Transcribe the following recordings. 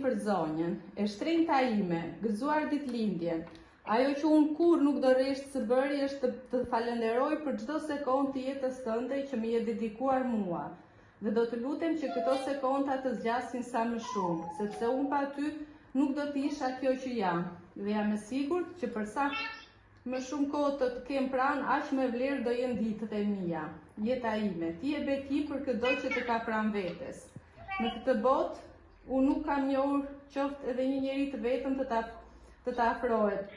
për zonjën, e shtrenjta ime, gëzuar ditëlindjen. Ajo që unë kur nuk do rresht së bëri është të falenderoj për çdo sekond të jetës tënde që më je dedikuar mua. Dhe do të lutem që këto sekonda të zgjasin sa më shumë, sepse unë pa ty nuk do të isha kjo që jam. Dhe jam e sigurt që përsa më shumë kohë të kem pranë, aq më vlerë do jenë ditët e mia. Jeta ime, ti e beki për çdo që të ka pranë vetes. Në këtë botë, unë nuk kam njohur qoftë edhe një njeri të vetëm të ta afrohet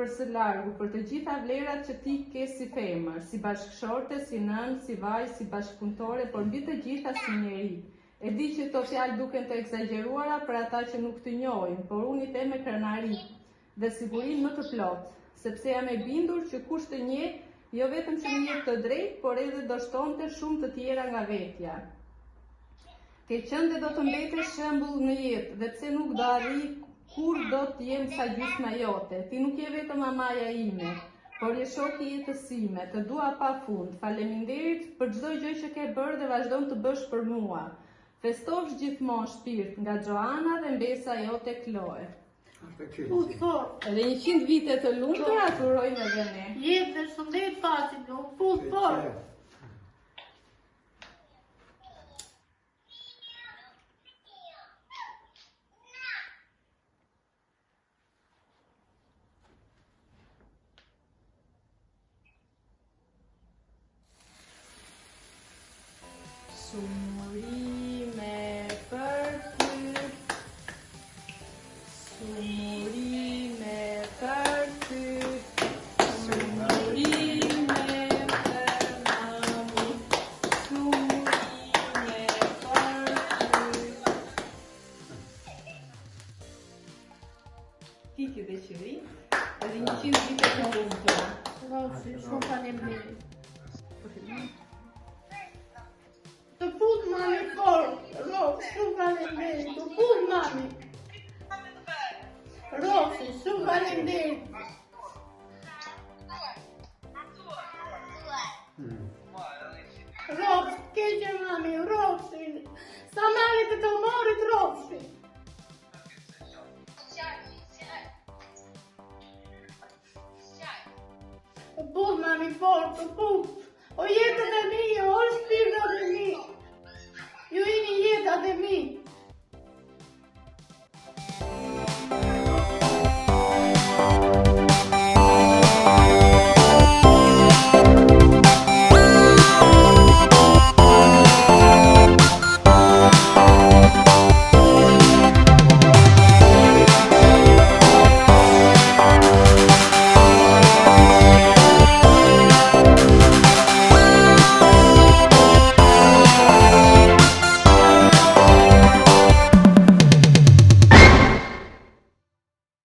për së largu, për të gjitha vlerat që ti ke si femër, si bashkëshorte, si nënë, si vajzë, si bashkëpunëtore, por mbi të gjitha si njeri. E di që këto fjalë duken të egzageruara për ata që nuk të njohin, por unë i them me krenari dhe sigurinë më të plotë, sepse jam e bindur që kush të njeh, jo vetëm që më jep të drejtë, por edhe do shtonte shumë të tjera nga vetja. Ke qenë dhe do të mbetesh shembull në jetë, dhe pse nuk do arri kur do të jem sa gjysma jote. Ti nuk je vetëm mamaja ime, por je shoku i jetës sime. Të dua pafund. Faleminderit për çdo gjë që ke bërë dhe vazhdon të bësh për mua. Festovsh gjithmonë shpirt nga Joana dhe mbesa jote Kloe. Edhe 100 vite të lumtura të urojmë edhe ne. Jetë dhe shëndet pasi, pull fort. Sumurime për ty, sumurime për ty, sumurime për mami, sumurime për ty. Ti ke dëshiri, edhe 100 vite të lumtura. Rosi, shumë faleminderit. Të fut mami fort, Rosi, shumë faleminderit, të fut mami. Rosi, shumë faleminderit. Rosi, keqe mami, Rosi. Sa malit të morit, Rosi. Të fut mami fort, të fut. O jetët e mi, o shpirtat e mi. Ju jeni jetët e mi.